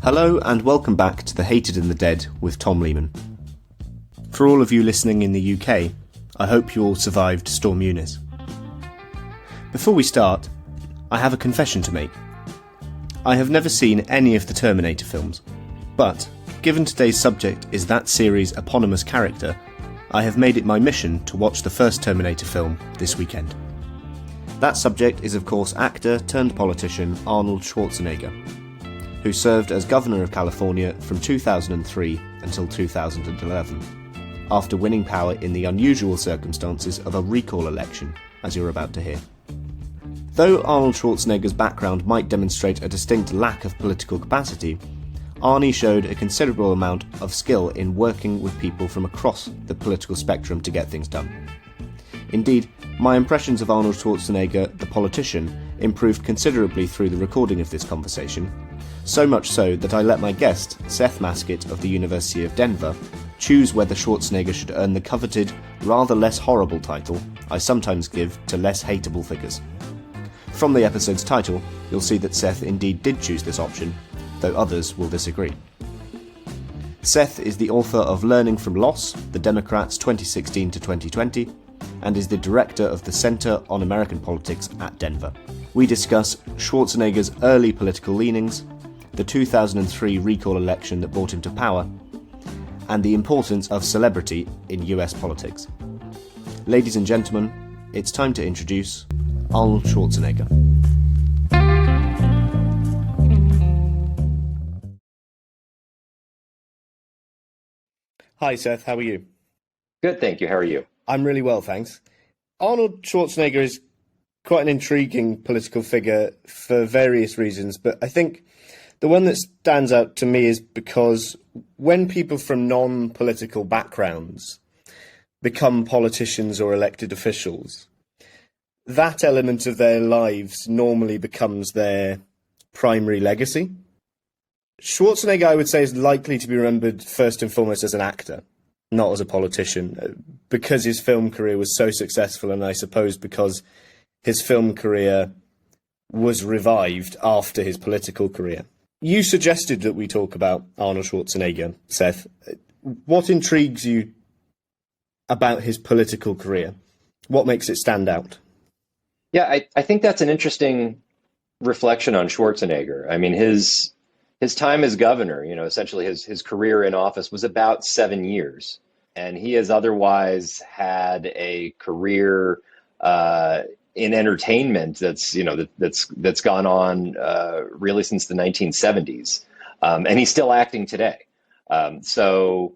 Hello and welcome back to The Hated and the Dead with Tom Lehman. For all of you listening in the UK, I hope you all survived Storm Eunice. Before we start, I have a confession to make. I have never seen any of the Terminator films, but given today's subject is that series' eponymous character, I have made it my mission to watch the first Terminator film this weekend. That subject is of course actor turned politician Arnold Schwarzenegger, who served as Governor of California from 2003 until 2011, after winning power in the unusual circumstances of a recall election, as you're about to hear. Though Arnold Schwarzenegger's background might demonstrate a distinct lack of political capacity, Arnie showed a considerable amount of skill in working with people from across the political spectrum to get things done. Indeed, my impressions of Arnold Schwarzenegger, the politician, improved considerably through the recording of this conversation, so much so that I let my guest, Seth Masket of the University of Denver, choose whether Schwarzenegger should earn the coveted, rather less horrible title I sometimes give to less hateable figures. From the episode's title, you'll see that Seth indeed did choose this option, though others will disagree. Seth is the author of Learning from Loss, the Democrats 2016 to 2020, and is the director of the Center on American Politics at Denver. We discuss Schwarzenegger's early political leanings, the 2003 recall election that brought him to power, and the importance of celebrity in US politics. Ladies and gentlemen, it's time to introduce Arnold Schwarzenegger. Hi Seth, how are you? Good, thank you. How are you? I'm really well, thanks. Arnold Schwarzenegger is quite an intriguing political figure for various reasons, but I think the one that stands out to me is because when people from non-political backgrounds become politicians or elected officials, that element of their lives normally becomes their primary legacy. Schwarzenegger, I would say, is likely to be remembered first and foremost as an actor, not as a politician, because his film career was so successful, and I suppose because his film career was revived after his political career. You suggested that we talk about Arnold Schwarzenegger, Seth. What intrigues you about his political career? What makes it stand out? Yeah, I think that's an interesting reflection on Schwarzenegger. I mean, his time as governor, essentially his career in office was about 7 years. And he has otherwise had a career in entertainment that's gone on really since the 1970s, and he's still acting today. So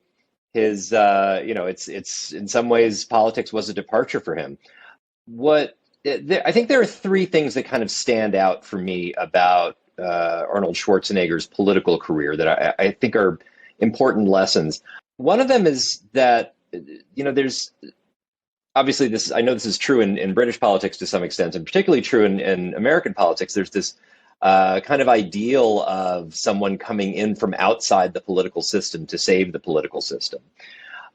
his it's in some ways politics was a departure for him. I think there are three things that kind of stand out for me about Arnold Schwarzenegger's political career that I think are important lessons. One of them is that there's obviously this. I know this is true in British politics to some extent, and particularly true in American politics. There's this kind of ideal of someone coming in from outside the political system to save the political system,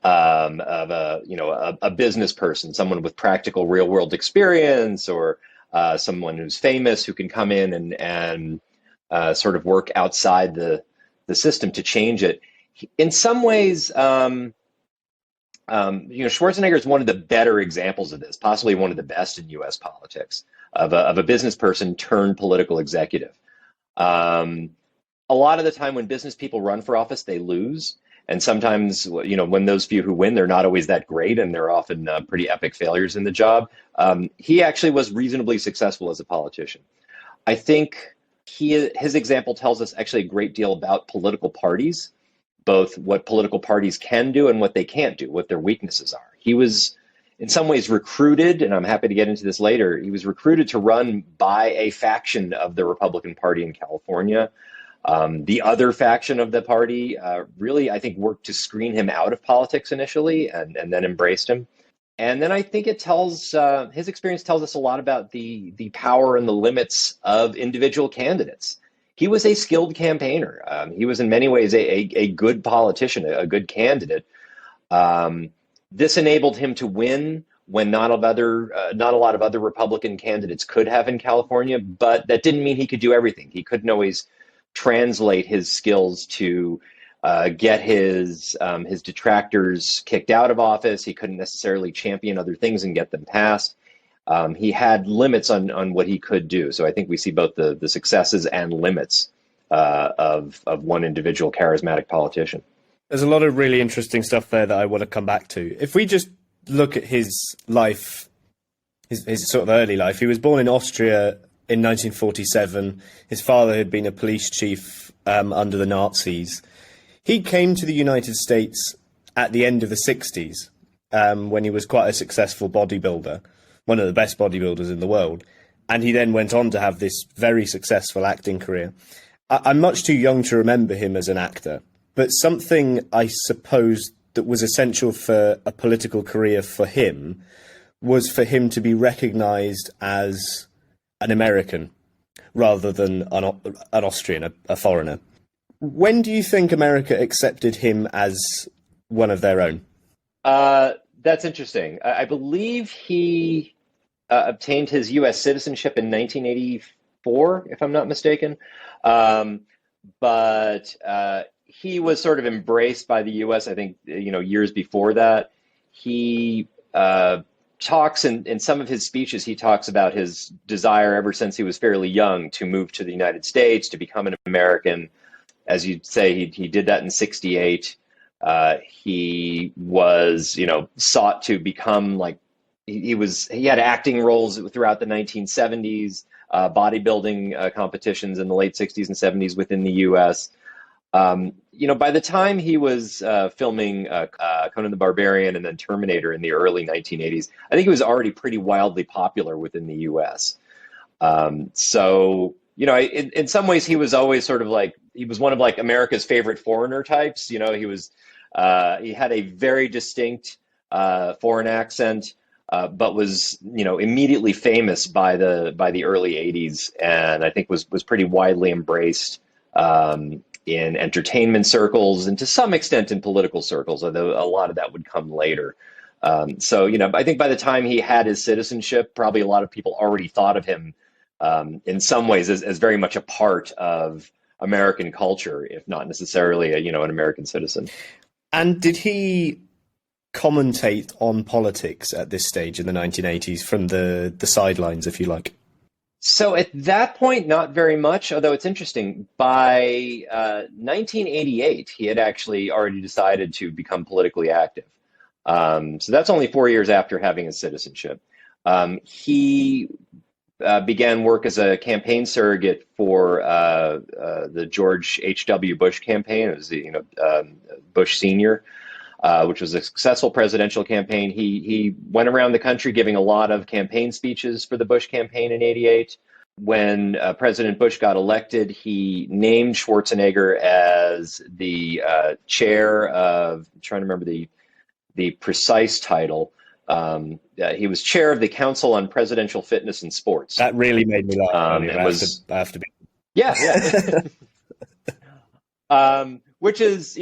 of a business person, someone with practical real world experience, or someone who's famous who can come in and sort of work outside the system to change it. In some ways, Schwarzenegger is one of the better examples of this, possibly one of the best in U.S. politics, of a business person turned political executive. A lot of the time when business people run for office, they lose. And sometimes, when those few who win, they're not always that great, and they're often pretty epic failures in the job. He actually was reasonably successful as a politician. I think his example tells us actually a great deal about political parties, both what political parties can do and what they can't do, what their weaknesses are. He was in some ways recruited, and I'm happy to get into this later, he was recruited to run by a faction of the Republican Party in California. The other faction of the party really, I think, worked to screen him out of politics initially and then embraced him. And then I think it tells, his experience tells us a lot about the power and the limits of individual candidates. He was a skilled campaigner. He was in many ways a good politician, a good candidate. This enabled him to win when not a lot of other Republican candidates could have in California, but that didn't mean he could do everything. He couldn't always translate his skills to get his detractors kicked out of office. He couldn't necessarily champion other things and get them passed. He had limits on what he could do. So I think we see both the successes and limits of one individual charismatic politician. There's a lot of really interesting stuff there that I want to come back to. If we just look at his life, his sort of early life, he was born in Austria in 1947. His father had been a police chief under the Nazis. He came to the United States at the end of the 60s when he was quite a successful bodybuilder, one of the best bodybuilders in the world. And he then went on to have this very successful acting career. I'm much too young to remember him as an actor, but something I suppose that was essential for a political career for him was for him to be recognised as an American rather than an Austrian, a foreigner. When do you think America accepted him as one of their own? That's interesting. I believe he obtained his U.S. citizenship in 1984, if I'm not mistaken. But he was sort of embraced by the U.S., I think, years before that. He talks in some of his speeches, he talks about his desire ever since he was fairly young to move to the United States, to become an American. As you say, he did that in 1968. He was, sought to become like, he had acting roles throughout the 1970s, bodybuilding competitions in the late 60s and 70s within the U.S. By the time he was filming Conan the Barbarian and then Terminator in the early 1980s, I think he was already pretty wildly popular within the U.S. In some ways, he was always sort of like, he was one of like America's favorite foreigner types. He had a very distinct foreign accent, but was, immediately famous by the early 80s, and I think was pretty widely embraced in entertainment circles and to some extent in political circles, although a lot of that would come later. I think by the time he had his citizenship, probably a lot of people already thought of him in some ways as very much a part of American culture, if not necessarily an American citizen. And did he commentate on politics at this stage in the 1980s from the sidelines, if you like? So at that point, not very much, although it's interesting. By 1988, he had actually already decided to become politically active. So that's only 4 years after having his citizenship. He began work as a campaign surrogate for the George H.W. Bush campaign. It was Bush Sr., which was a successful presidential campaign. He went around the country giving a lot of campaign speeches for the Bush campaign in '88. When President Bush got elected, he named Schwarzenegger as the chair of, I'm trying to remember the precise title. He was chair of the Council on Presidential Fitness and Sports. That really made me laugh. I have to be. Yeah. Which is,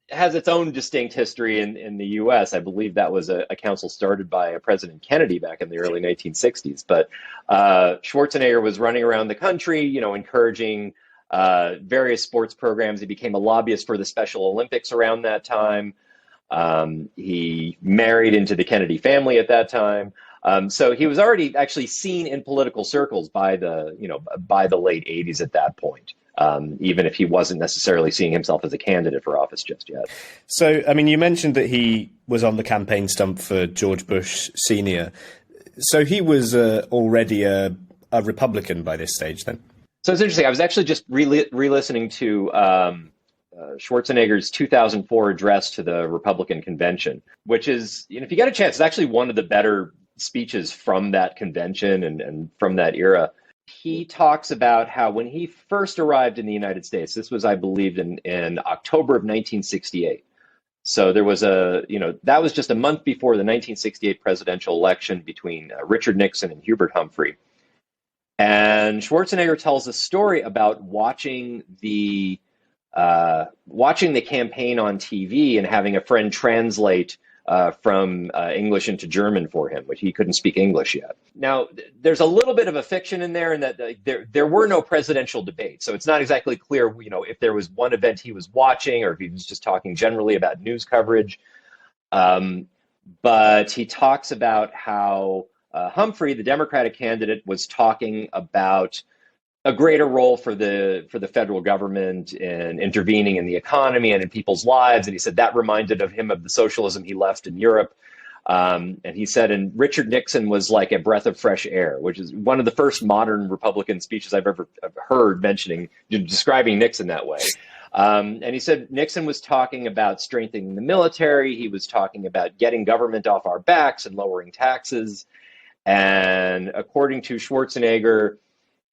has its own distinct history in the U.S. I believe that was a council started by President Kennedy back in the early 1960s. But Schwarzenegger was running around the country, encouraging various sports programs. He became a lobbyist for the Special Olympics around that time. He married into the Kennedy family at that time. So he was already actually seen in political circles by the late 80s at that point. Even if he wasn't necessarily seeing himself as a candidate for office just yet. So, you mentioned that he was on the campaign stump for George Bush Sr. So he was already a Republican by this stage then? So it's interesting. I was actually just re-listening to Schwarzenegger's 2004 address to the Republican convention, which is, if you get a chance, it's actually one of the better speeches from that convention and from that era. He talks about how when he first arrived in the United States, this was, I believe, in October of 1968. So there was that was just a month before the 1968 presidential election between Richard Nixon and Hubert Humphrey. And Schwarzenegger tells a story about watching the campaign on TV and having a friend translate from English into German for him, which he couldn't speak English yet. Now, there's a little bit of a fiction in there in that there were no presidential debates. So it's not exactly clear, if there was one event he was watching or if he was just talking generally about news coverage. But he talks about how Humphrey, the Democratic candidate, was talking about a greater role for the federal government in intervening in the economy and in people's lives. And he said that reminded him of the socialism he left in Europe. And he said, and Richard Nixon was like a breath of fresh air, which is one of the first modern Republican speeches I've ever heard describing Nixon that way. And he said Nixon was talking about strengthening the military. He was talking about getting government off our backs and lowering taxes. And according to Schwarzenegger,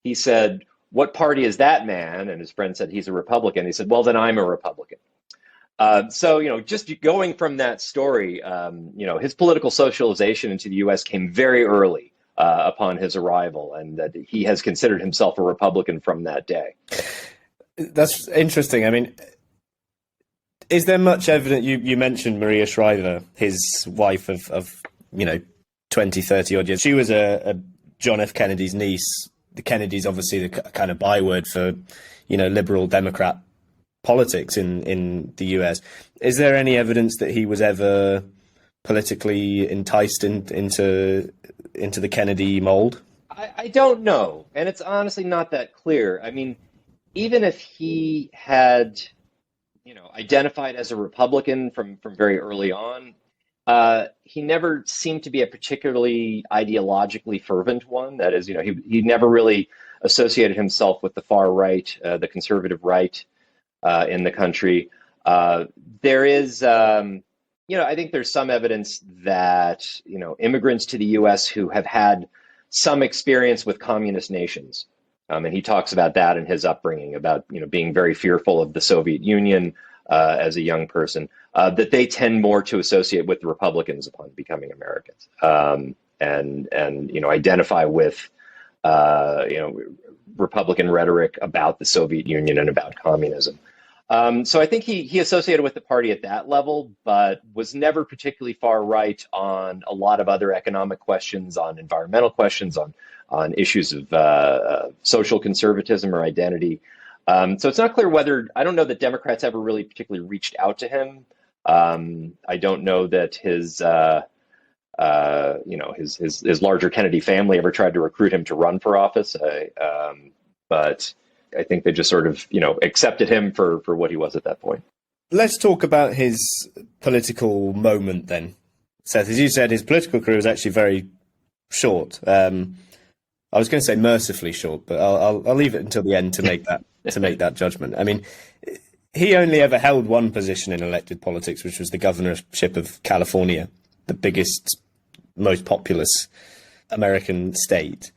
he said, "What party is that man?" And his friend said, "He's a Republican." He said, "Well, then I'm a Republican." So, just going from that story, his political socialization into the U.S. came very early upon his arrival, and that he has considered himself a Republican from that day. That's interesting. I mean, is there much evidence? You mentioned Maria Shriver, his wife of 20, 30 odd years. She was a John F. Kennedy's niece. The Kennedys, obviously, the kind of byword for, liberal Democrat politics in the US. Is there any evidence that he was ever politically enticed into the Kennedy mold? I don't know. And it's honestly not that clear. I mean, even if he had, identified as a Republican from very early on, he never seemed to be a particularly ideologically fervent one. That is, he never really associated himself with the far right, the conservative right in the country. There is, I think there's some evidence that, immigrants to the U.S. who have had some experience with communist nations, and he talks about that in his upbringing, about, being very fearful of the Soviet Union as a young person, that they tend more to associate with the Republicans upon becoming Americans, and identify with Republican rhetoric about the Soviet Union and about communism. So I think he associated with the party at that level, but was never particularly far right on a lot of other economic questions, on environmental questions, on issues of social conservatism or identity. So it's not clear whether, I don't know that Democrats ever really particularly reached out to him. I don't know that his larger Kennedy family ever tried to recruit him to run for office. But I think they just sort of, accepted him for what he was at that point. Let's talk about his political moment then. Seth, as you said, his political career was actually very short. I was going to say mercifully short, but I'll leave it until the end to make that judgment. I mean, he only ever held one position in elected politics, which was the governorship of California, the biggest, most populous American state.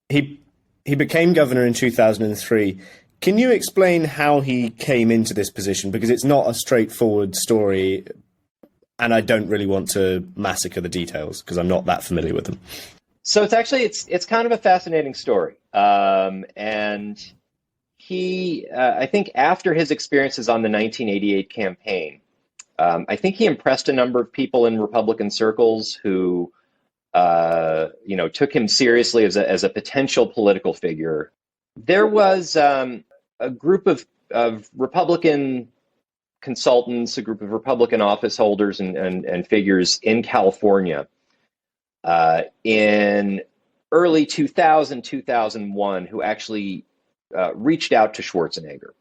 He became governor in 2003. Can you explain how he came into this position? Because it's not a straightforward story, and I don't really want to massacre the details because I'm not that familiar with them. So it's kind of a fascinating story. And he, I think after his experiences on the 1988 campaign, I think he impressed a number of people in Republican circles who, took him seriously as a potential political figure. There was a group of Republican consultants, a group of Republican office holders and figures in California in early 2001 who actually reached out to Schwarzenegger.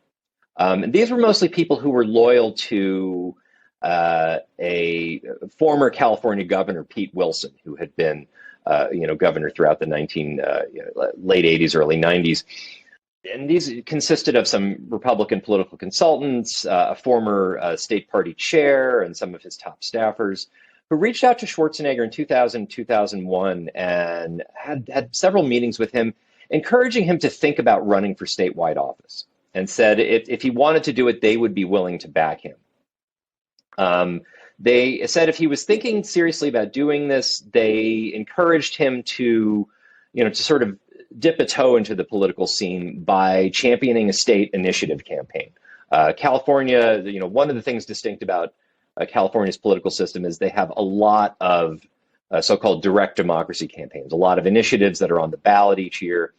And these were mostly people who were loyal to a former California governor, Pete Wilson, who had been, governor throughout the late 80s, early 90s. And these consisted of some Republican political consultants, a former state party chair, and some of his top staffers, who reached out to Schwarzenegger in 2000, 2001 and had several meetings with him, encouraging him to think about running for statewide office, and said if he wanted to do it, they would be willing to back him. They said if he was thinking seriously about doing this, they encouraged him to sort of dip a toe into the political scene by championing a state initiative campaign. California, one of the things distinct about California's political system is they have a lot of so-called direct democracy campaigns, a lot of initiatives that are on the ballot each year.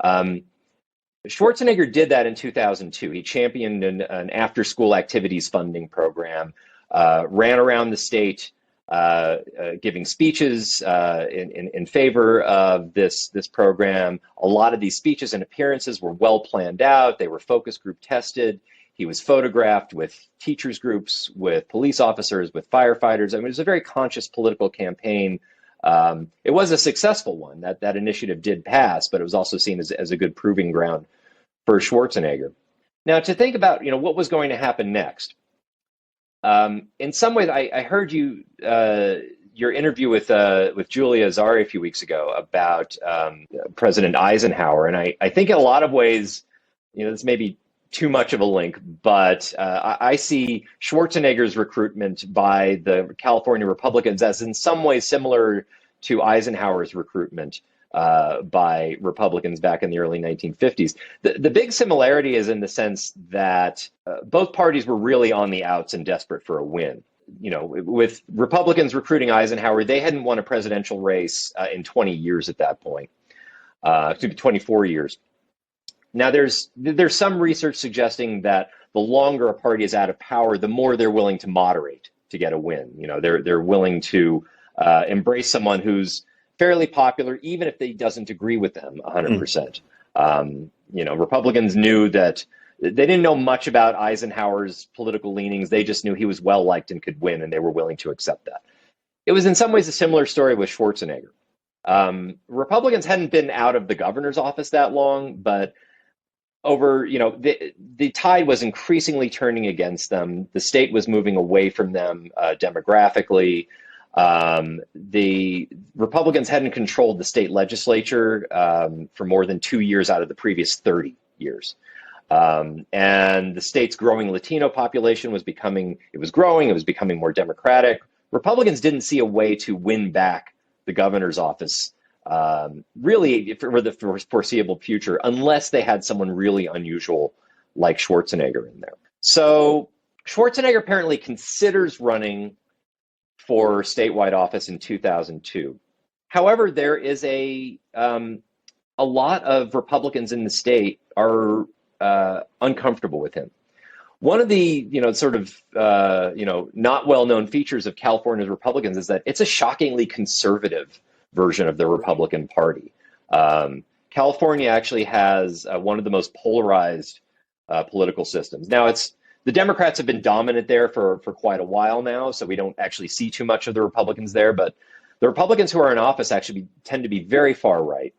Schwarzenegger did that in 2002. He championed an after-school activities funding program, ran around the state giving speeches in favor of this program. A lot of these speeches and appearances were well planned out. They were focus group tested. He was photographed with teachers groups, with police officers, with firefighters. I mean, it was a very conscious political campaign. It was a successful one. That initiative did pass, but it was also seen as a good proving ground for Schwarzenegger. Now, to think about, what was going to happen next. In some ways, I heard your interview with Julia Azari a few weeks ago about President Eisenhower, and I think in a lot of ways, this may be too much of a link, but I see Schwarzenegger's recruitment by the California Republicans as in some ways similar to Eisenhower's recruitment by Republicans back in the early 1950s. The big similarity is in the sense that both parties were really on the outs and desperate for a win. With Republicans recruiting Eisenhower, they hadn't won a presidential race in 20 years at that point, 24 years. Now, there's some research suggesting that the longer a party is out of power, the more they're willing to moderate to get a win. They're willing to embrace someone who's fairly popular, even if they doesn't agree with them 100%. Republicans knew that they didn't know much about Eisenhower's political leanings. They just knew he was well liked and could win, and they were willing to accept that. It was in some ways a similar story with Schwarzenegger. Republicans hadn't been out of the governor's office that long, but the tide was increasingly turning against them. The state was moving away from them demographically. The Republicans hadn't controlled the state legislature for more than 2 years out of the previous 30 years. And the state's growing Latino population was becoming more democratic. Republicans didn't see a way to win back the governor's office really for the foreseeable future, unless they had someone really unusual like Schwarzenegger in there. So Schwarzenegger apparently considers running for statewide office in 2002. However, there is a lot of Republicans in the state are uncomfortable with him. One of the not well-known features of California's Republicans is that it's a shockingly conservative version of the Republican Party. California actually has one of the most polarized political systems. Now, the Democrats have been dominant there for quite a while now, so we don't actually see too much of the Republicans there, but the Republicans who are in office actually tend to be very far right.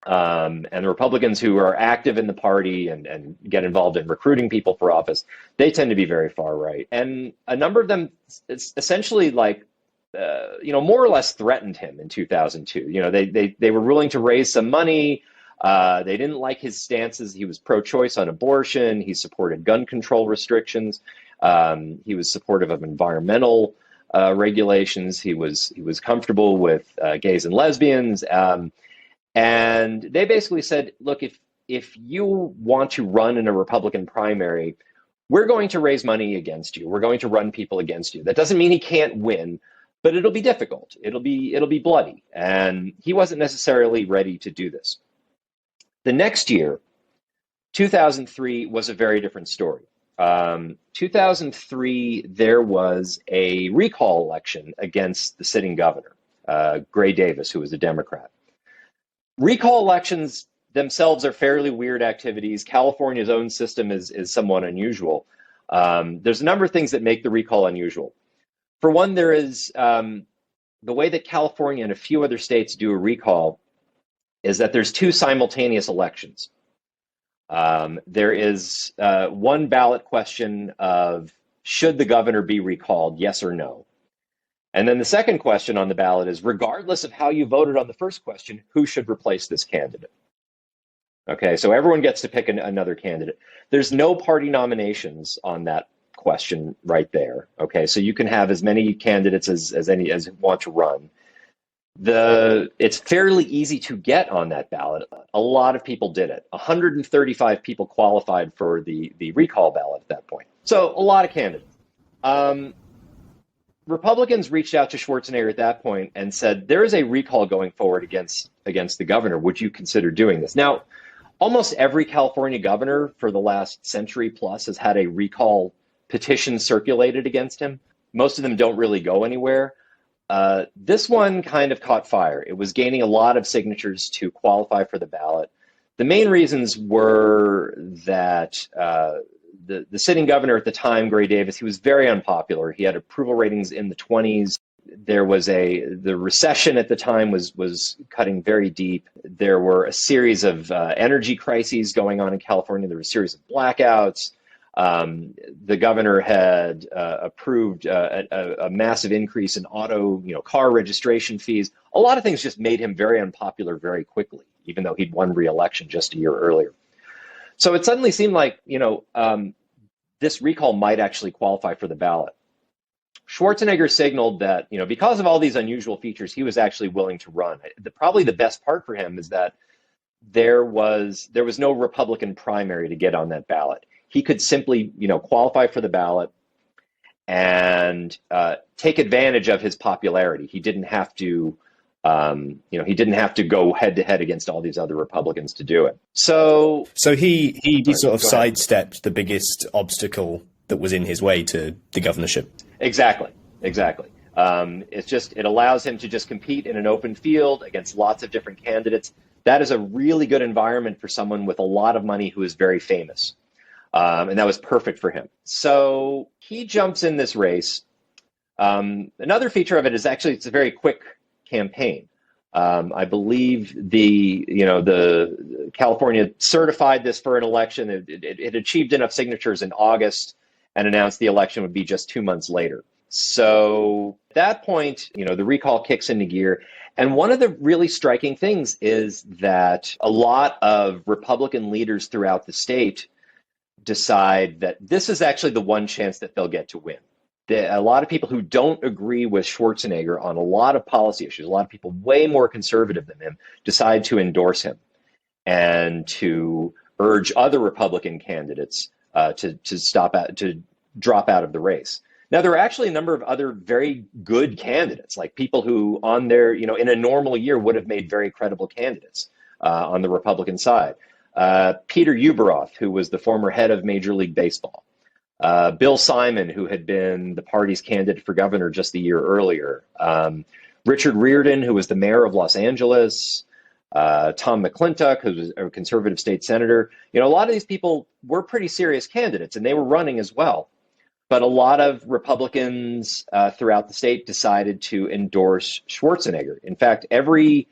And the Republicans who are active in the party and get involved in recruiting people for office, they tend to be very far right. And a number of them essentially more or less threatened him in 2002. They were willing to raise some money. They didn't like his stances. He was pro-choice on abortion. He supported gun control restrictions. He was supportive of environmental regulations. He was comfortable with gays and lesbians. And they basically said, look, if you want to run in a Republican primary, we're going to raise money against you. We're going to run people against you. That doesn't mean he can't win, but it'll be difficult. It'll be bloody. And he wasn't necessarily ready to do this. The next year, 2003, was a very different story. 2003, there was a recall election against the sitting governor, Gray Davis, who was a Democrat. Recall elections themselves are fairly weird activities. California's own system is somewhat unusual. There's a number of things that make the recall unusual. For one, there is the way that California and a few other states do a recall is that there's two simultaneous elections. There is one ballot question of should the governor be recalled, yes or no? And then the second question on the ballot is, regardless of how you voted on the first question, who should replace this candidate? Okay, so everyone gets to pick another candidate. There's no party nominations on that question right there. Okay, so you can have as many candidates as want to run. It's fairly easy to get on that ballot. A lot of people did it. 135 people qualified for the recall ballot at that point. So a lot of candidates. Republicans reached out to Schwarzenegger at that point and said, there is a recall going forward against the governor. Would you consider doing this? Now, almost every California governor for the last century plus has had a recall petition circulated against him. Most of them don't really go anywhere. This one kind of caught fire. It was gaining a lot of signatures to qualify for the ballot. The main reasons were that the sitting governor at the time, Gray Davis, he was very unpopular. He had approval ratings in the 20s. There was the recession at the time was cutting very deep. There were a series of energy crises going on in California. There were a series of blackouts. The governor had approved a massive increase in car registration fees. A lot of things just made him very unpopular very quickly, even though he'd won re-election just a year earlier. So it suddenly seemed like, this recall might actually qualify for the ballot. Schwarzenegger signaled that, because of all these unusual features, he was actually willing to run. Probably the best part for him is that there was no Republican primary to get on that ballot. He could simply, qualify for the ballot and take advantage of his popularity. He didn't have to, go head to head against all these other Republicans to do it. So he sort of sidestepped the biggest obstacle that was in his way to the governorship. Exactly. It allows him to just compete in an open field against lots of different candidates. That is a really good environment for someone with a lot of money who is very famous. And that was perfect for him. So he jumps in this race. Another feature of it is actually it's a very quick campaign. I believe the California certified this for an election. It achieved enough signatures in August and announced the election would be just 2 months later. So at that point, the recall kicks into gear. And one of the really striking things is that a lot of Republican leaders throughout the state decide that this is actually the one chance that they'll get to win. A lot of people who don't agree with Schwarzenegger on a lot of policy issues, a lot of people way more conservative than him, decide to endorse him and to urge other Republican candidates to drop out of the race. Now, there are actually a number of other very good candidates, like people who in a normal year would have made very credible candidates on the Republican side. Peter Ueberroth, who was the former head of Major League Baseball. Bill Simon, who had been the party's candidate for governor just the year earlier. Richard Riordan, who was the mayor of Los Angeles. Tom McClintock, who was a conservative state senator. A lot of these people were pretty serious candidates, and they were running as well. But a lot of Republicans throughout the state decided to endorse Schwarzenegger. In fact, every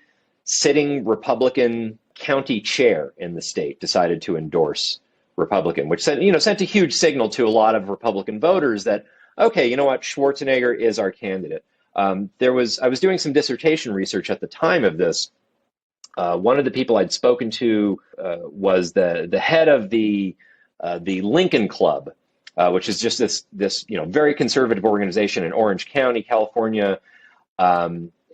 sitting Republican county chair in the state decided to endorse Republican, which sent a huge signal to a lot of Republican voters that, okay, you know what, Schwarzenegger is our candidate. I was doing some dissertation research at the time of this. One of the people I'd spoken to was the head of the Lincoln Club, which is just this very conservative organization in Orange County, California.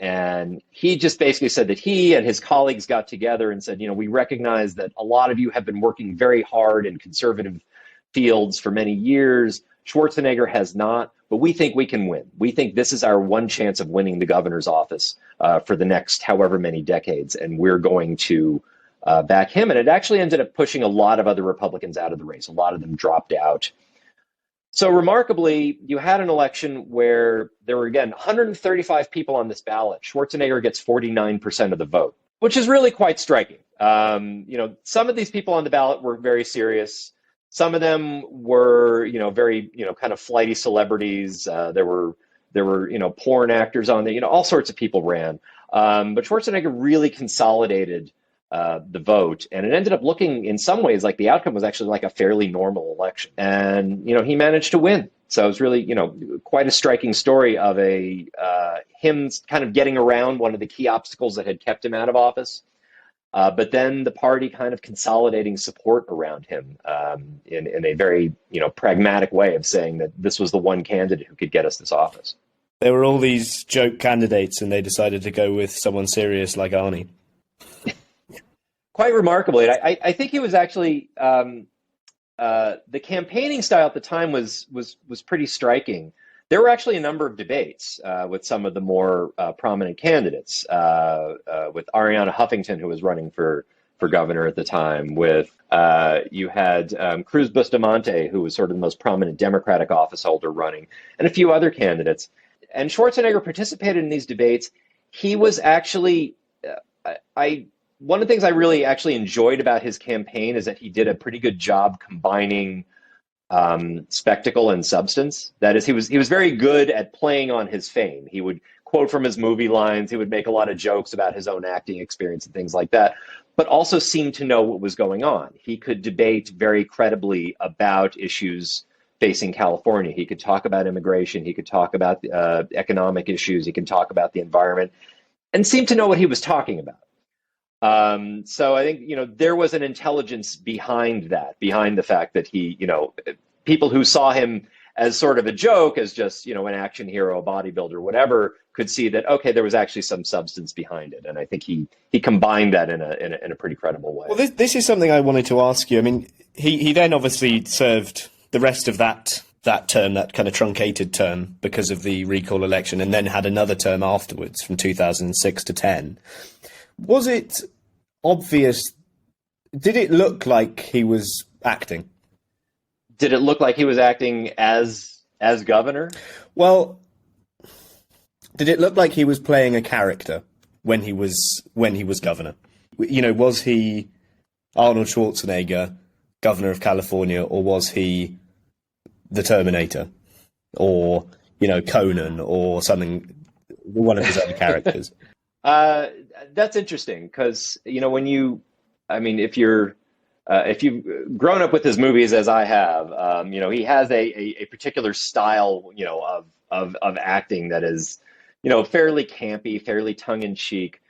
And he just basically said that he and his colleagues got together and said, we recognize that a lot of you have been working very hard in conservative fields for many years. Schwarzenegger has not, but we think we can win. We think this is our one chance of winning the governor's office for the next however many decades, and we're going to back him. And it actually ended up pushing a lot of other Republicans out of the race. A lot of them dropped out. So remarkably, you had an election where there were, again, 135 people on this ballot. Schwarzenegger gets 49% of the vote, which is really quite striking. Some of these people on the ballot were very serious. Some of them were, very, kind of flighty celebrities. There were, porn actors on there. All sorts of people ran. But Schwarzenegger really consolidated the vote, and it ended up looking in some ways like the outcome was actually like a fairly normal election. And, he managed to win. So it was really, quite a striking story of him kind of getting around one of the key obstacles that had kept him out of office. But then the party kind of consolidating support around him in a very, pragmatic way of saying that this was the one candidate who could get us this office. There were all these joke candidates, and they decided to go with someone serious like Arnie. Quite remarkably, I think he was actually the campaigning style at the time was pretty striking. There were actually a number of debates with some of the more prominent candidates, with Ariana Huffington, who was running for governor at the time. With you had Cruz Bustamante, who was sort of the most prominent Democratic office holder running, and a few other candidates. And Schwarzenegger participated in these debates. He was actually, I one of the things I really actually enjoyed about his campaign is that he did a pretty good job combining spectacle and substance. That is, he was very good at playing on his fame. He would quote from his movie lines. He would make a lot of jokes about his own acting experience and things like that, but also seemed to know what was going on. He could debate very credibly about issues facing California. He could talk about immigration. He could talk about economic issues. He could talk about the environment, and seemed to know what he was talking about. So I think, there was an intelligence behind that, behind the fact that he, people who saw him as sort of a joke, as just, an action hero, a bodybuilder, whatever, could see that, okay, there was actually some substance behind it. And I think he combined that in a pretty credible way. Well, this is something I wanted to ask you. I mean, he then obviously served the rest of that term, that kind of truncated term, because of the recall election, and then had another term afterwards from 2006 to 10. Was it obvious? Did it look like he was acting? Did it look like he was acting as governor? Well, did it look like he was playing a character when he was governor? Was he Arnold Schwarzenegger, governor of California, or was he the Terminator, or Conan, or something, one of his other characters? That's interesting, because if you've grown up with his movies as I have, he has a particular style, of acting that is, fairly campy, fairly tongue in cheek,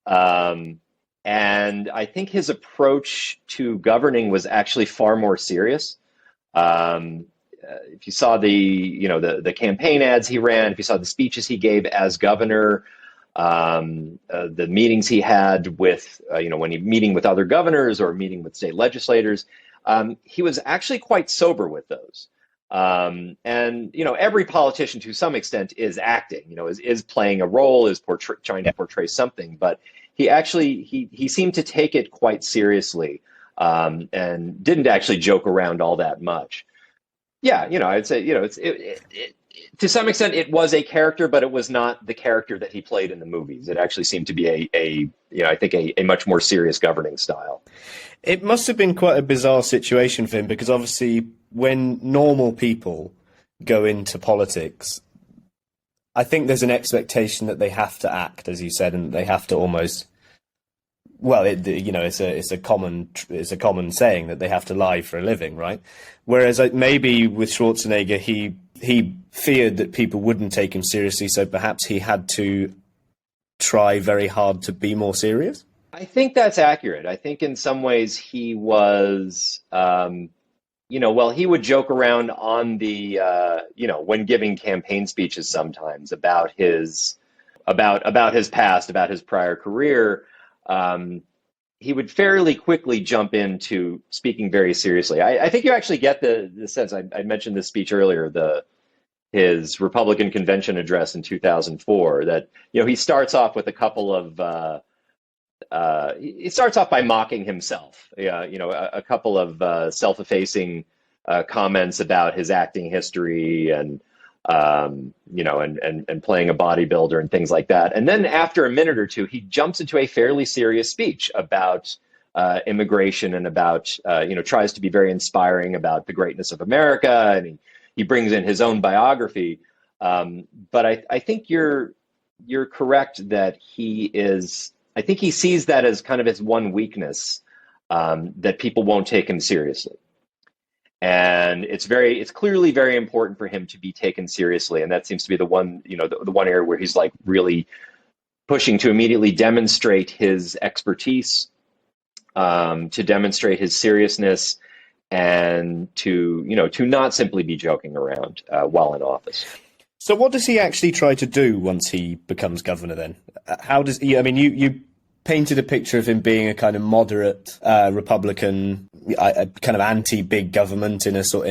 and I think his approach to governing was actually far more serious. If you saw the campaign ads he ran, if you saw the speeches he gave as governor, the meetings he had with, when he meeting with other governors or meeting with state legislators, he was actually quite sober with those. And every politician to some extent is acting, is playing a role, is trying to portray something, but he actually, he seemed to take it quite seriously, and didn't actually joke around all that much. Yeah, I'd say, to some extent, it was a character, but it was not the character that he played in the movies. It actually seemed to be I think a much more serious governing style. It must have been quite a bizarre situation for him, because obviously when normal people go into politics, I think there's an expectation that they have to act, as you said, and they have to almost, well, it's a common saying that they have to lie for a living, right? Whereas maybe with Schwarzenegger, he feared that people wouldn't take him seriously, so perhaps he had to try very hard to be more serious? I think that's accurate. I think in some ways he was, he would joke around on the, when giving campaign speeches sometimes about his past, about his prior career. He would fairly quickly jump into speaking very seriously. I think you actually get the sense. I mentioned this speech earlier, his Republican convention address in 2004, that, he starts off with a couple of, he starts off by mocking himself, a couple of self-effacing comments about his acting history and, and playing a bodybuilder and things like that. And then after a minute or two, he jumps into a fairly serious speech about immigration and about, tries to be very inspiring about the greatness of America. And he brings in his own biography. But I think you're correct that I think he sees that as kind of his one weakness, that people won't take him seriously. And it's clearly very important for him to be taken seriously. And that seems to be the one, the one area where he's like really pushing to immediately demonstrate his expertise, to demonstrate his seriousness, and to not simply be joking around while in office. So what does he actually try to do once he becomes governor then? How does he, I mean, you painted a picture of him being a kind of moderate Republican, a kind of anti-big government in a sort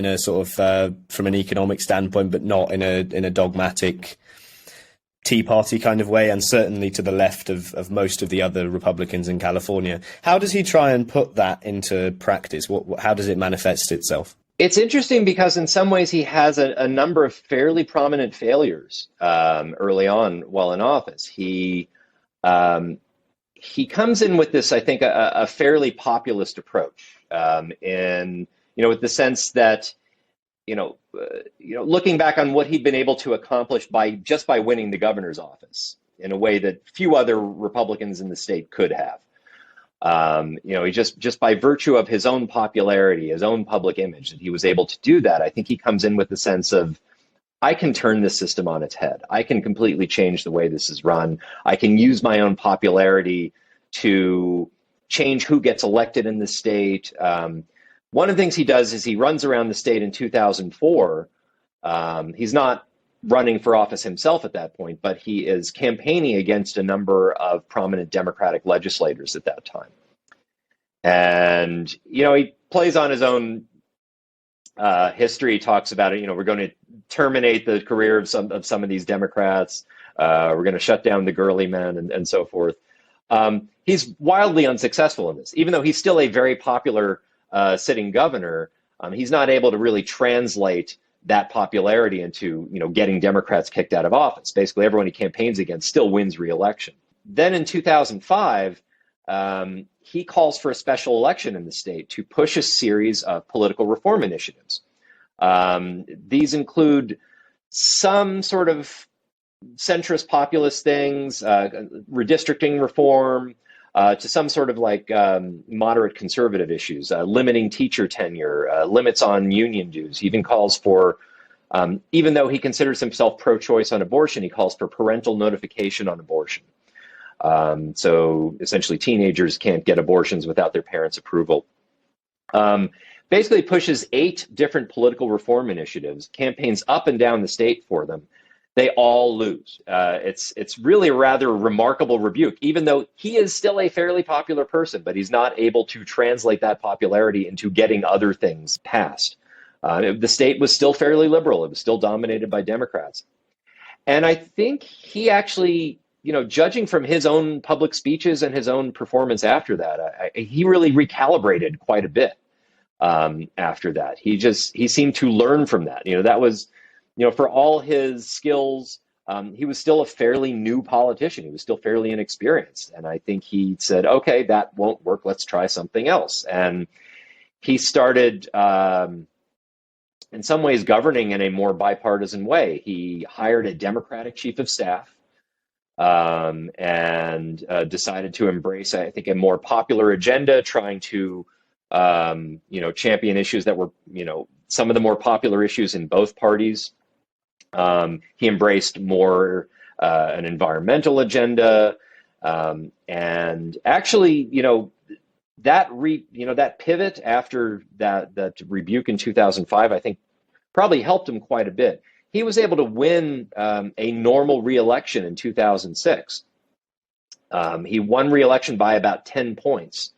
of from an economic standpoint, but not in a dogmatic Tea Party kind of way, and certainly to the left of most of the other Republicans in California. How does he try and put that into practice? How does it manifest itself? It's interesting because in some ways he has a number of fairly prominent failures early on while in office. He comes in with this, I think, a fairly populist approach, with the sense that, looking back on what he'd been able to accomplish by winning the governor's office in a way that few other Republicans in the state could have. He just by virtue of his own popularity, his own public image, that he was able to do that. I think he comes in with the sense of, I can turn this system on its head. I can completely change the way this is run. I can use my own popularity to change who gets elected in the state. One of the things he does is he runs around the state in 2004. He's not running for office himself at that point, but he is campaigning against a number of prominent Democratic legislators at that time. And, he plays on his own history, talks about it. We're going to terminate the career of some of these Democrats. We're going to shut down the girly men and so forth. He's wildly unsuccessful in this, even though he's still a very popular sitting governor. He's not able to really translate that popularity into, getting Democrats kicked out of office. Basically, everyone he campaigns against still wins re-election. Then in 2005, he calls for a special election in the state to push a series of political reform initiatives. These include some sort of centrist populist things, redistricting reform, to some sort of moderate conservative issues, limiting teacher tenure, limits on union dues. He even calls for, even though he considers himself pro-choice on abortion, he calls for parental notification on abortion. So essentially teenagers can't get abortions without their parents' approval. Basically pushes 8 different political reform initiatives, campaigns up and down the state for them. They all lose. It's really a rather remarkable rebuke, even though he is still a fairly popular person, but he's not able to translate that popularity into getting other things passed. The state was still fairly liberal. It was still dominated by Democrats. And I think he actually, judging from his own public speeches and his own performance after that, he really recalibrated quite a bit after that. He seemed to learn from that. That was, for all his skills, he was still a fairly new politician. He was still fairly inexperienced. And I think he said, okay, that won't work. Let's try something else. And he started, in some ways, governing in a more bipartisan way. He hired a Democratic chief of staff and decided to embrace, I think, a more popular agenda, trying to, champion issues that were, some of the more popular issues in both parties. He embraced more an environmental agenda, and actually, that pivot after that rebuke in 2005, I think, probably helped him quite a bit. He was able to win a normal re-election in 2006. He won re-election by about 10 points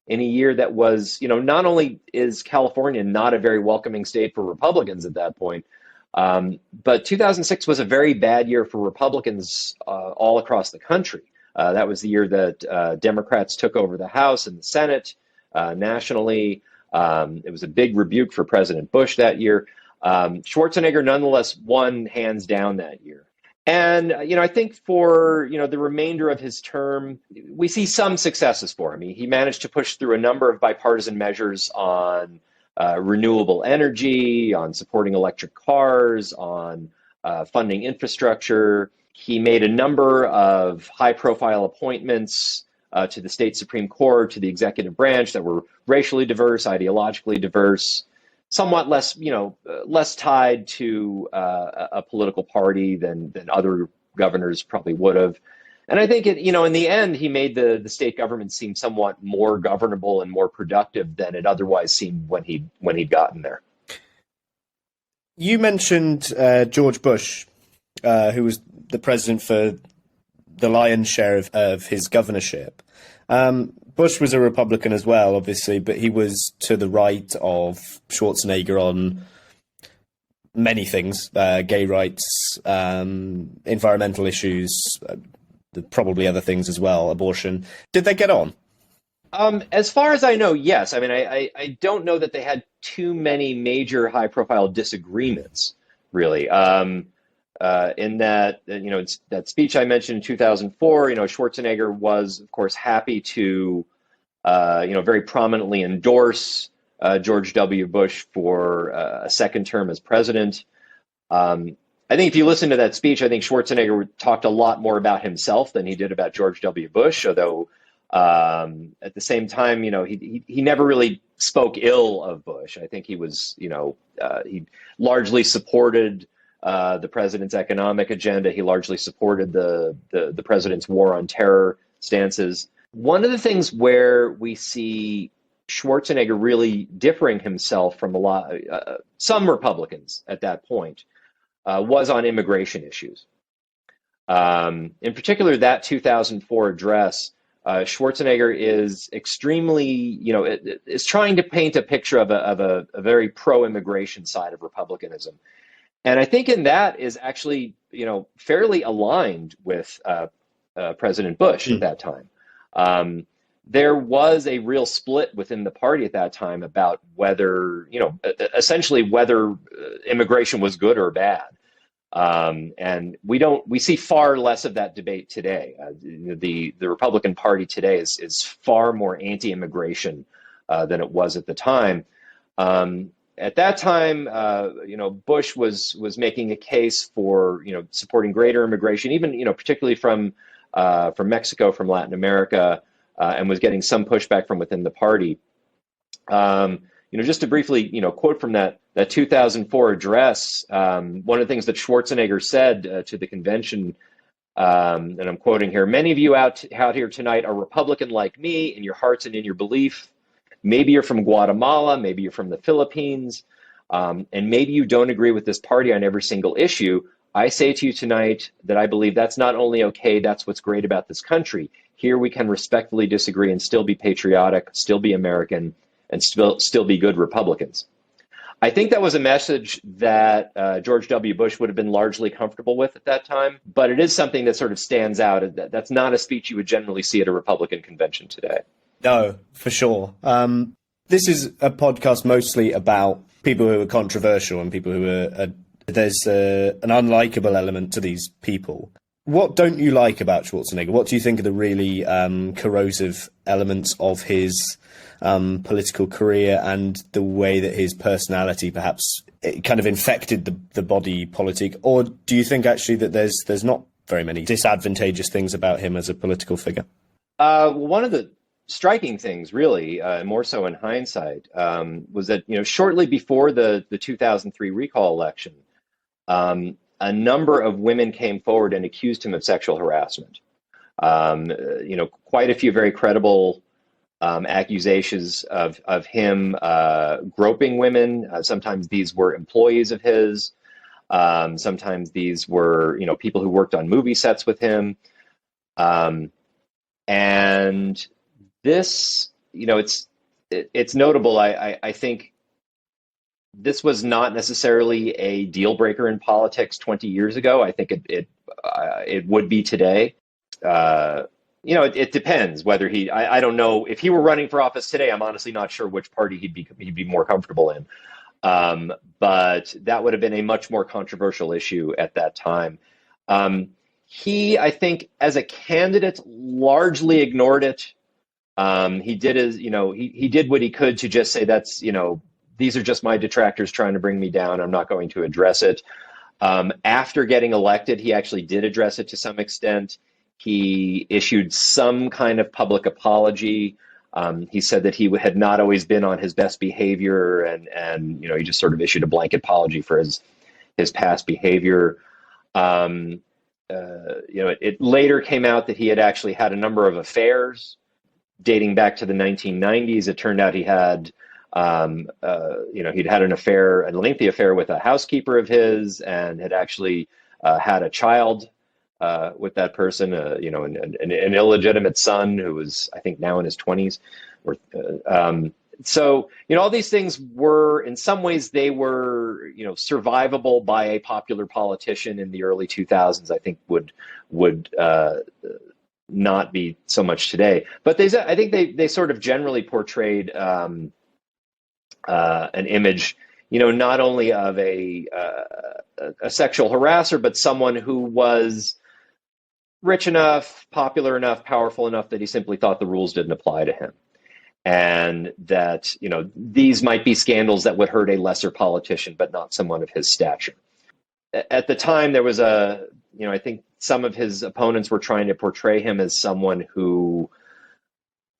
in a year that was, not only is California not a very welcoming state for Republicans at that point, but 2006 was a very bad year for Republicans all across the country. That was the year that Democrats took over the House and the Senate nationally. It was a big rebuke for President Bush that year. Schwarzenegger nonetheless won hands down that year. And, I think for, the remainder of his term, we see some successes for him. He managed to push through a number of bipartisan measures on renewable energy, on supporting electric cars, on funding infrastructure. He made a number of high-profile appointments to the state Supreme Court, to the executive branch that were racially diverse, ideologically diverse, somewhat less, less tied to a political party than other governors probably would have. And I think, in the end, he made the state government seem somewhat more governable and more productive than it otherwise seemed when he'd gotten there. You mentioned George Bush, who was the president for the lion's share of his governorship. Bush was a Republican as well, obviously, but he was to the right of Schwarzenegger on many things, gay rights, environmental issues, probably other things as well, abortion. Did they get on? As far as I know, yes. I mean, I don't know that they had too many major high-profile disagreements, really. In that, it's that speech I mentioned in 2004, Schwarzenegger was, of course, happy to, very prominently endorse George W. Bush for a second term as president. I think if you listen to that speech, I think Schwarzenegger talked a lot more about himself than he did about George W. Bush, although at the same time, he never really spoke ill of Bush. I think he was, he largely supported the president's economic agenda. He largely supported the president's war on terror stances. One of the things where we see Schwarzenegger really differing himself from some Republicans at that point was on immigration issues. In particular, that 2004 address, Schwarzenegger is extremely, is trying to paint a picture of a very pro-immigration side of republicanism. And I think in that is actually, fairly aligned with President Bush at that time. There was a real split within the party at that time about whether, essentially whether immigration was good or bad. And we see far less of that debate today. The Republican Party today is far more anti-immigration than it was at the time. At that time, Bush was making a case for supporting greater immigration, even particularly from Mexico, from Latin America, and was getting some pushback from within the party. Just to briefly quote from that 2004 address, one of the things that Schwarzenegger said to the convention, and I'm quoting here: "Many of you out here tonight are Republican like me in your hearts and in your belief. Maybe you're from Guatemala, maybe you're from the Philippines, and maybe you don't agree with this party on every single issue. I say to you tonight that I believe that's not only okay, that's what's great about this country. Here we can respectfully disagree and still be patriotic, still be American, and still be good Republicans." I think that was a message that George W. Bush would have been largely comfortable with at that time, but it is something that sort of stands out. That's not a speech you would generally see at a Republican convention today. No, for sure. This is a podcast mostly about people who are controversial and people who are there's an unlikable element to these people. What don't you like about Schwarzenegger? What do you think are the really corrosive elements of his political career and the way that his personality perhaps it kind of infected the body politic? Or do you think actually that there's not very many disadvantageous things about him as a political figure? One of the striking things, really, more so in hindsight, was that shortly before the 2003 recall election, a number of women came forward and accused him of sexual harassment. Quite a few very credible accusations of him groping women. Sometimes these were employees of his. Sometimes these were people who worked on movie sets with him. And this, it's notable. I think this was not necessarily a deal breaker in politics 20 years ago. I think it would be today. It depends whether I don't know if he were running for office today. I'm honestly not sure which party he'd be more comfortable in. But that would have been a much more controversial issue at that time. He, I think, as a candidate, largely ignored it. He did he did what he could to just say these are just my detractors trying to bring me down. I'm not going to address it. After getting elected, he actually did address it to some extent. He issued some kind of public apology. He said that he had not always been on his best behavior, and he just sort of issued a blanket apology for his past behavior. It later came out that he had actually had a number of affairs dating back to the 1990s. It turned out he had, he'd had an affair, a lengthy affair with a housekeeper of his, and had actually had a child with that person, an illegitimate son who was, I think, now in his 20s. So, all these things were, in some ways, they were, survivable by a popular politician in the early 2000s, I think would not be so much today. But I think they sort of generally portrayed an image, not only of a sexual harasser, but someone who was rich enough, popular enough, powerful enough that he simply thought the rules didn't apply to him. And that, these might be scandals that would hurt a lesser politician, but not someone of his stature. At the time, there was I think some of his opponents were trying to portray him as someone who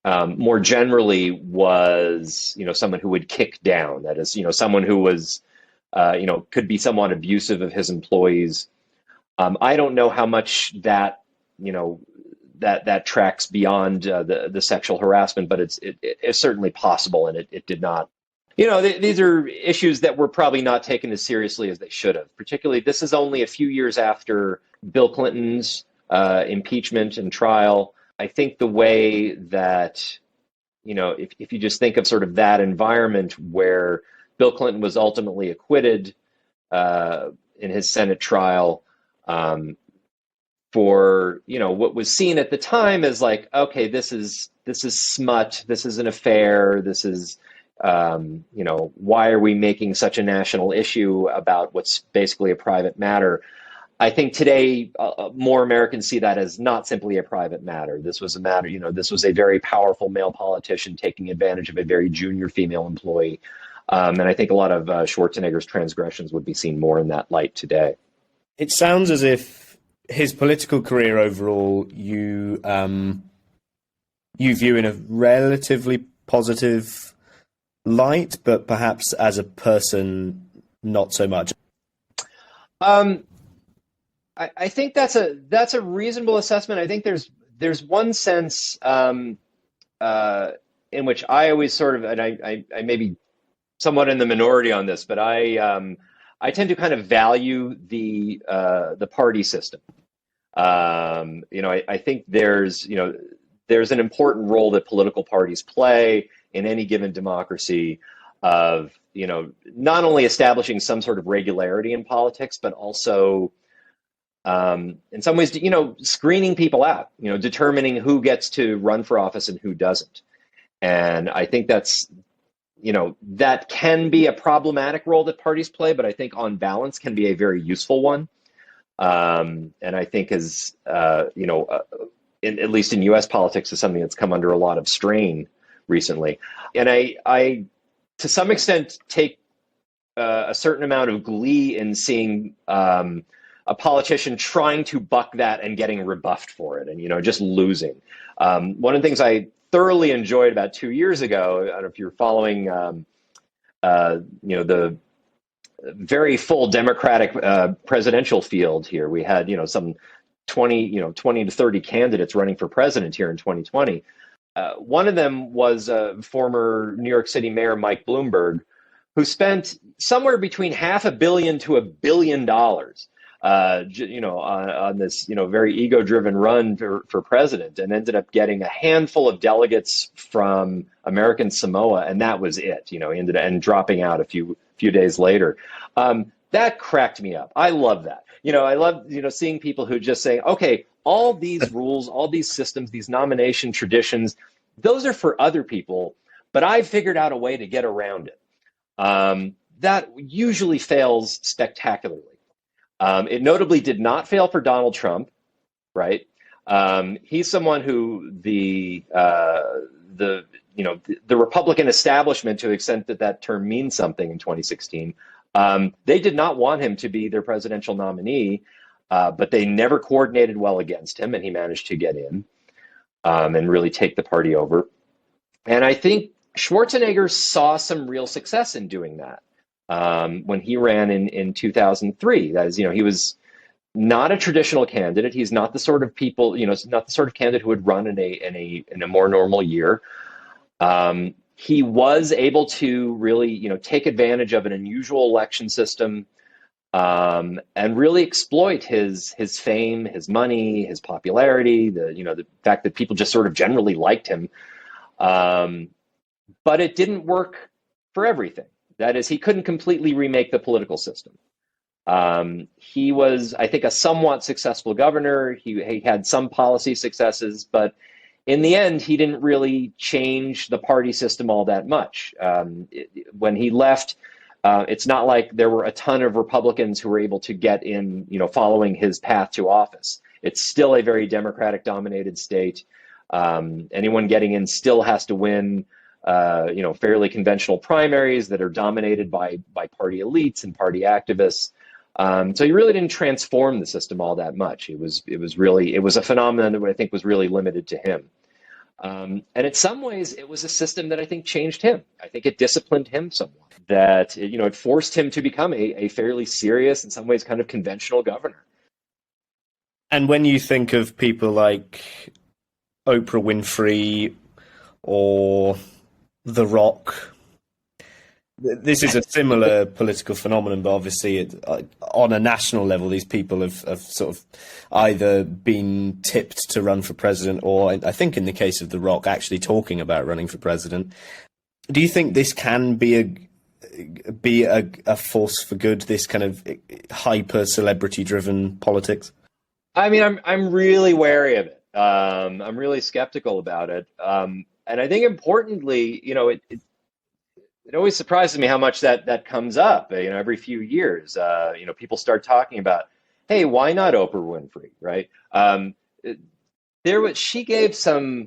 more generally was, someone who would kick down. That is, someone who was, could be somewhat abusive of his employees. I don't know how much that, that tracks beyond the sexual harassment, but it's certainly possible, and it did not. These are issues that were probably not taken as seriously as they should have. Particularly, this is only a few years after Bill Clinton's impeachment and trial. I think the way that, if you just think of sort of that environment where Bill Clinton was ultimately acquitted in his Senate trial, for what was seen at the time as like, okay, this is smut, this is an affair, this is why are we making such a national issue about what's basically a private matter? I think today more Americans see that as not simply a private matter. This was a matter, this was a very powerful male politician taking advantage of a very junior female employee, and I think a lot of Schwarzenegger's transgressions would be seen more in that light today. It sounds as if his political career overall, you view in a relatively positive light, but perhaps as a person, not so much. I think that's a reasonable assessment. I think there's one sense in which I always sort of, and I may be somewhat in the minority on this, but I tend to kind of value the party system. I think there's an important role that political parties play in any given democracy of, not only establishing some sort of regularity in politics, but also, in some ways, screening people out, determining who gets to run for office and who doesn't. And I think that's, that can be a problematic role that parties play, but I think on balance can be a very useful one. And I think as, at least in U.S. politics, is something that's come under a lot of strain recently. And I to some extent, take a certain amount of glee in seeing a politician trying to buck that and getting rebuffed for it and, just losing. One of the things I thoroughly enjoyed about 2 years ago, I don't know if you're following, the very full Democratic presidential field here. We had, some 20 to 30 candidates running for president here in 2020. One of them was former New York City Mayor Mike Bloomberg, who spent somewhere between $500 million to $1 billion, on this, very ego-driven run for president, and ended up getting a handful of delegates from American Samoa, and that was it. He ended up dropping out a few days later. That cracked me up. I love that. I love, seeing people who just say, okay, all these rules, all these systems, these nomination traditions, those are for other people, but I've figured out a way to get around it. That usually fails spectacularly. It notably did not fail for Donald Trump, right? He's someone who the Republican establishment, to the extent that term means something in 2016, they did not want him to be their presidential nominee, but they never coordinated well against him, and he managed to get in and really take the party over. And I think Schwarzenegger saw some real success in doing that when he ran in 2003. That is, he was not a traditional candidate. He's not the sort of people, not the sort of candidate who would run in a more normal year. He was able to really, take advantage of an unusual election system and really exploit his fame, his money, his popularity, the fact that people just sort of generally liked him. But it didn't work for everything. That is, he couldn't completely remake the political system. He was, I think, a somewhat successful governor. He had some policy successes, but in the end, he didn't really change the party system all that much. When he left, it's not like there were a ton of Republicans who were able to get in, following his path to office. It's still a very Democratic-dominated state. Anyone getting in still has to win, fairly conventional primaries that are dominated by party elites and party activists. So he really didn't transform the system all that much. It was a phenomenon that I think was really limited to him. And in some ways, it was a system that I think changed him. I think it disciplined him somewhat. That it forced him to become a fairly serious, in some ways, kind of conventional governor. And when you think of people like Oprah Winfrey or The Rock, this is a similar political phenomenon, but obviously on a national level, these people have sort of either been tipped to run for president or, I think in the case of The Rock, actually talking about running for president. Do you think this can be a force for good, this kind of hyper celebrity driven politics? I mean, I'm really wary of it. I'm really skeptical about it. And I think importantly, it always surprises me how much that comes up. Every few years, people start talking about, hey, why not Oprah Winfrey, right? She gave a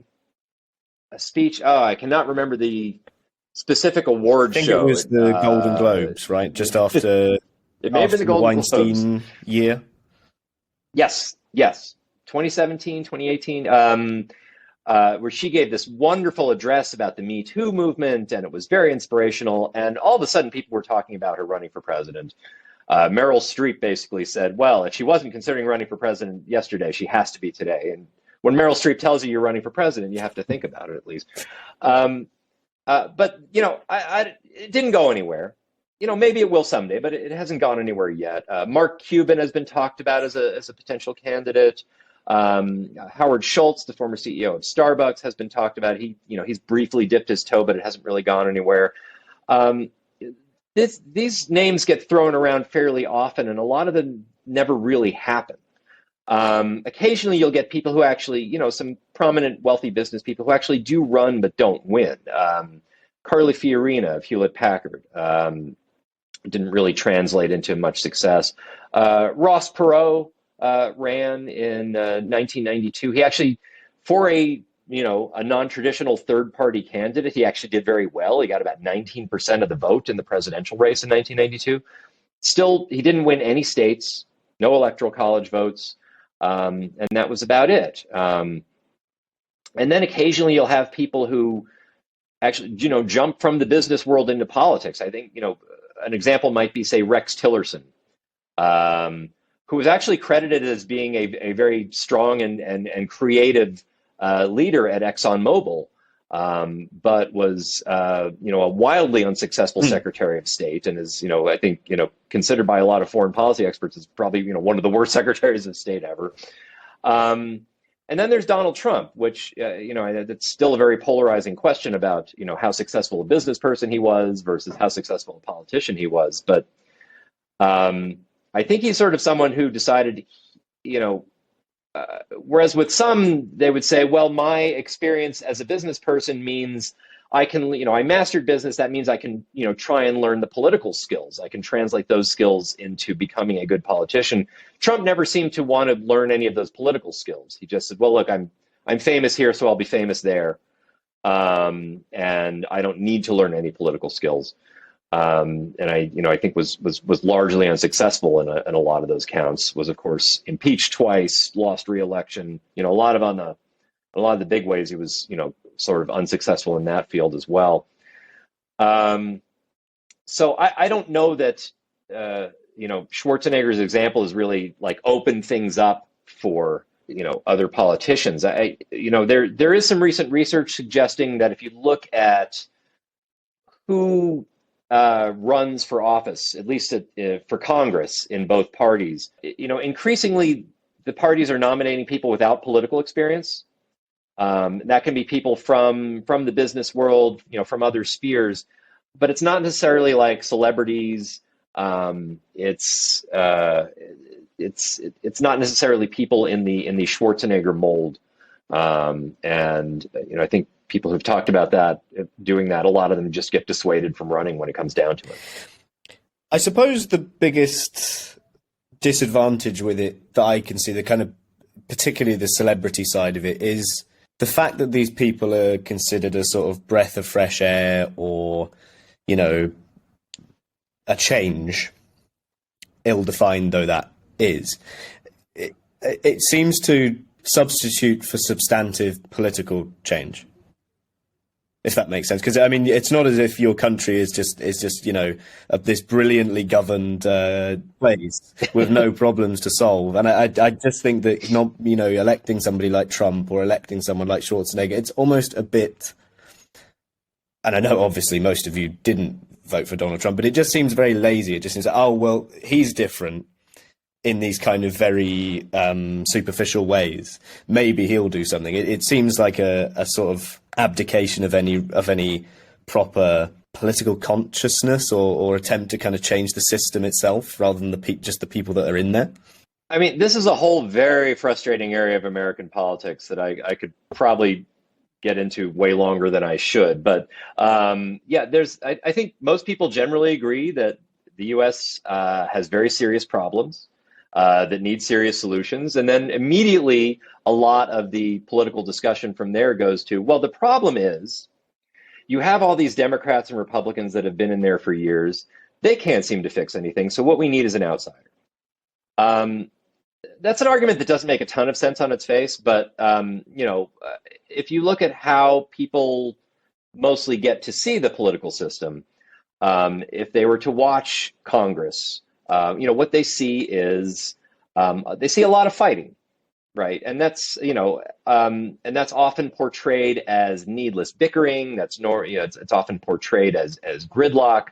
speech. Oh, I cannot remember the specific award show. I think it was the Golden Globes, right? Just after it may have been the Golden Weinstein Globes year. Yes, 2017, 2018. Where she gave this wonderful address about the Me Too movement, and it was very inspirational. And all of a sudden, people were talking about her running for president. Meryl Streep basically said, well, if she wasn't considering running for president yesterday, she has to be today. And when Meryl Streep tells you you're running for president, you have to think about it at least. But it didn't go anywhere. Maybe it will someday, but it hasn't gone anywhere yet. Mark Cuban has been talked about as a potential candidate. Howard Schultz, the former CEO of Starbucks, has been talked about. He's briefly dipped his toe, but it hasn't really gone anywhere. These names get thrown around fairly often, and a lot of them never really happen. Occasionally, you'll get people who actually, some prominent wealthy business people who actually do run but don't win. Carly Fiorina of Hewlett Packard didn't really translate into much success. Ross Perot ran in 1992. He actually, for a non-traditional third-party candidate, he actually did very well. He got about 19% of the vote in the presidential race in 1992. Still, he didn't win any states, no electoral college votes, and that was about it. And then occasionally you'll have people who actually, jump from the business world into politics. I think, an example might be, say, Rex Tillerson, who was actually credited as being a very strong and creative leader at ExxonMobil, but was a wildly unsuccessful Secretary of State, and is I think considered by a lot of foreign policy experts as probably one of the worst Secretaries of State ever. And then there's Donald Trump, which it's still a very polarizing question about how successful a business person he was versus how successful a politician he was, but I think he's sort of someone who decided, whereas with some, they would say, well, my experience as a business person means I can, I mastered business. That means I can, try and learn the political skills. I can translate those skills into becoming a good politician. Trump never seemed to want to learn any of those political skills. He just said, well, look, I'm famous here, so I'll be famous there. And I don't need to learn any political skills. And I think was largely unsuccessful in a lot of those counts. Was of course impeached twice, lost re-election. A lot of the big ways he was sort of unsuccessful in that field as well. So I don't know that Schwarzenegger's example has really like opened things up for other politicians. There is some recent research suggesting that if you look at who runs for office, at least for Congress in both parties, increasingly the parties are nominating people without political experience. That can be people from the business world, from other spheres, but it's not necessarily like celebrities. It's not necessarily people in the Schwarzenegger mold. And I think people who've talked about that, doing that, a lot of them just get dissuaded from running when it comes down to it. I suppose the biggest disadvantage with it that I can see, the kind of particularly the celebrity side of it, is the fact that these people are considered a sort of breath of fresh air, or a change, ill-defined though that is. It seems to substitute for substantive political change, if that makes sense. Because I mean, it's not as if your country is just this brilliantly governed place with no problems to solve. And I just think that electing somebody like Trump or electing someone like Schwarzenegger, it's almost a bit. And I know obviously most of you didn't vote for Donald Trump, but it just seems very lazy. It just seems like, oh well, he's different in these kind of very superficial ways. Maybe he'll do something. It seems like a sort of abdication of any proper political consciousness or attempt to kind of change the system itself, rather than just the people that are in there. I mean, this is a whole very frustrating area of American politics that I could probably get into way longer than I should. But I think most people generally agree that the U.S. Has very serious problems that need serious solutions. And then immediately a lot of the political discussion from there goes to, well, the problem is you have all these Democrats and Republicans that have been in there for years. They can't seem to fix anything. So what we need is an outsider. That's an argument that doesn't make a ton of sense on its face, but if you look at how people mostly get to see the political system, if they were to watch Congress, what they see is they see a lot of fighting, right? And that's often portrayed as needless bickering. It's often portrayed as gridlock,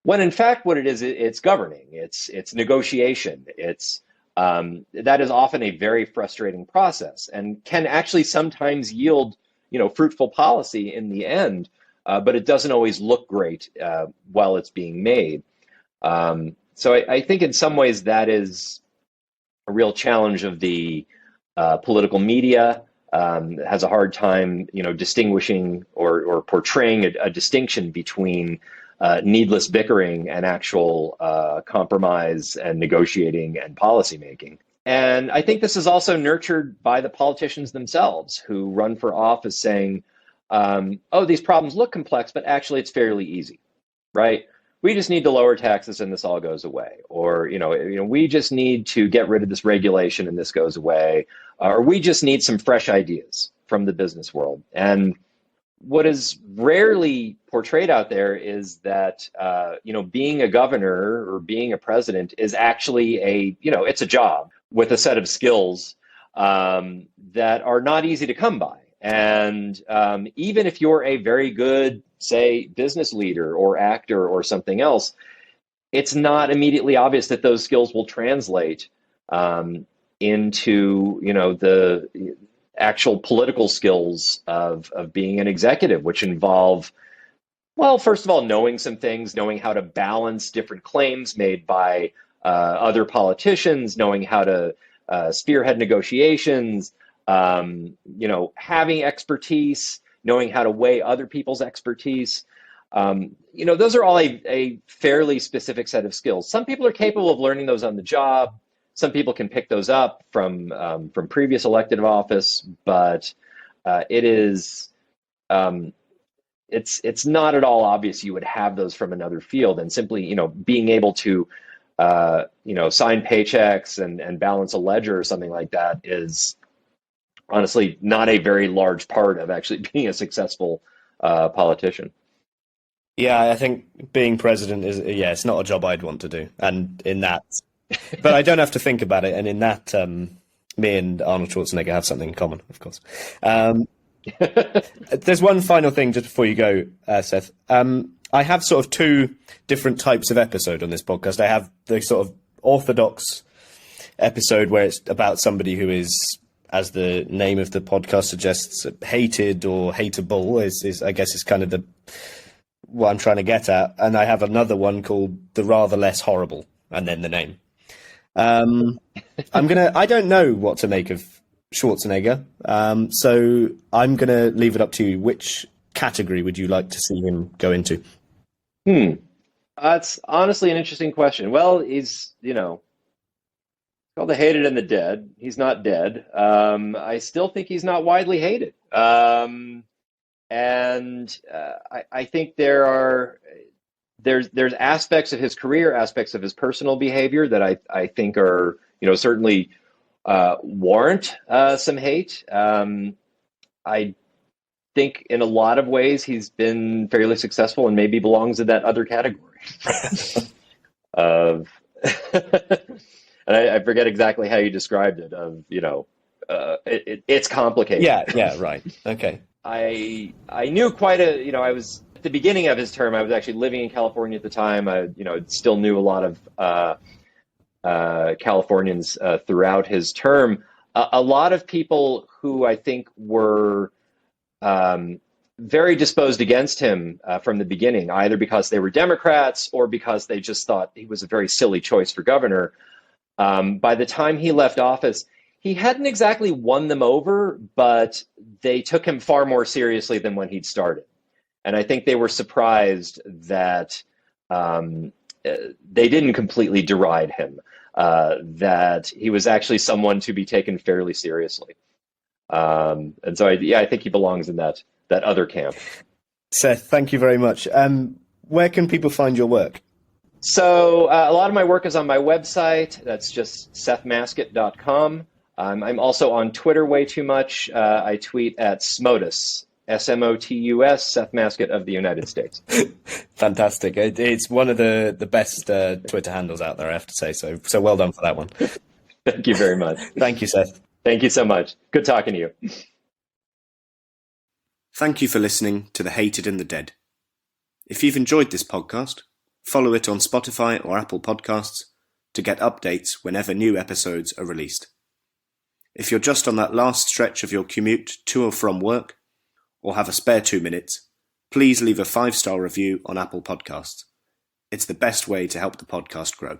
when in fact what it is, it's governing, it's negotiation, that is often a very frustrating process and can actually sometimes yield, fruitful policy in the end, but it doesn't always look great while it's being made. So I think in some ways that is a real challenge of the political media. Has a hard time, distinguishing or portraying a distinction between needless bickering and actual compromise and negotiating and policymaking. And I think this is also nurtured by the politicians themselves who run for office saying, these problems look complex, but actually it's fairly easy, right? We just need to lower taxes and this all goes away. Or, we just need to get rid of this regulation and this goes away. Or we just need some fresh ideas from the business world. And what is rarely portrayed out there is that, being a governor or being a president is actually it's a job with a set of skills that are not easy to come by. And even if you're a very good, say, business leader or actor or something else, it's not immediately obvious that those skills will translate into, the actual political skills of being an executive, which involve, well, first of all, knowing some things, knowing how to balance different claims made by other politicians, knowing how to spearhead negotiations, having expertise, knowing how to weigh other people's expertise. Those are all a fairly specific set of skills. Some people are capable of learning those on the job. Some people can pick those up from previous elected office, but it is it's not at all obvious you would have those from another field. And simply, being able to sign paychecks and balance a ledger or something like that is honestly not a very large part of actually being a successful politician. Yeah, I think being president it's not a job I'd want to do. And in that, but I don't have to think about it. And in that, me and Arnold Schwarzenegger have something in common, of course. There's one final thing just before you go, Seth. I have sort of two different types of episode on this podcast. I have the sort of orthodox episode where it's about somebody who is, as the name of the podcast suggests, hated or hateable is I guess is kind of what I'm trying to get at. And I have another one called The Rather Less Horrible, and then the name. I don't know what to make of Schwarzenegger. So I'm going to leave it up to you. Which category would you like to see him go into? That's honestly an interesting question. Well, he's, called the hated and the dead. He's not dead. I still think he's not widely hated. I think there's aspects of his career, aspects of his personal behavior that I think are, certainly warrant some hate. I think in a lot of ways he's been fairly successful and maybe belongs in that other category of and I forget exactly how you described it it's complicated. Yeah, right. Okay. I knew I was at the beginning of his term. I was actually living in California at the time. I still knew a lot of Californians throughout his term. A lot of people who I think were very disposed against him from the beginning, either because they were Democrats or because they just thought he was a very silly choice for governor. By the time he left office, he hadn't exactly won them over, but they took him far more seriously than when he'd started. And I think they were surprised that they didn't completely deride him, that he was actually someone to be taken fairly seriously. And so I think he belongs in that other camp. Seth, thank you very much. Where can people find your work? So a lot of my work is on my website. That's just sethmasket.com. I'm also on Twitter way too much. I tweet at Smotus, SMOTUS, Seth Masket of the United States. Fantastic. It's one of the best Twitter handles out there, I have to say. So well done for that one. Thank you very much. Thank you, Seth. Thank you so much. Good talking to you. Thank you for listening to The Hated and the Dead. If you've enjoyed this podcast, follow it on Spotify or Apple Podcasts to get updates whenever new episodes are released. If you're just on that last stretch of your commute to or from work, or have a spare 2 minutes, please leave a 5-star review on Apple Podcasts. It's the best way to help the podcast grow.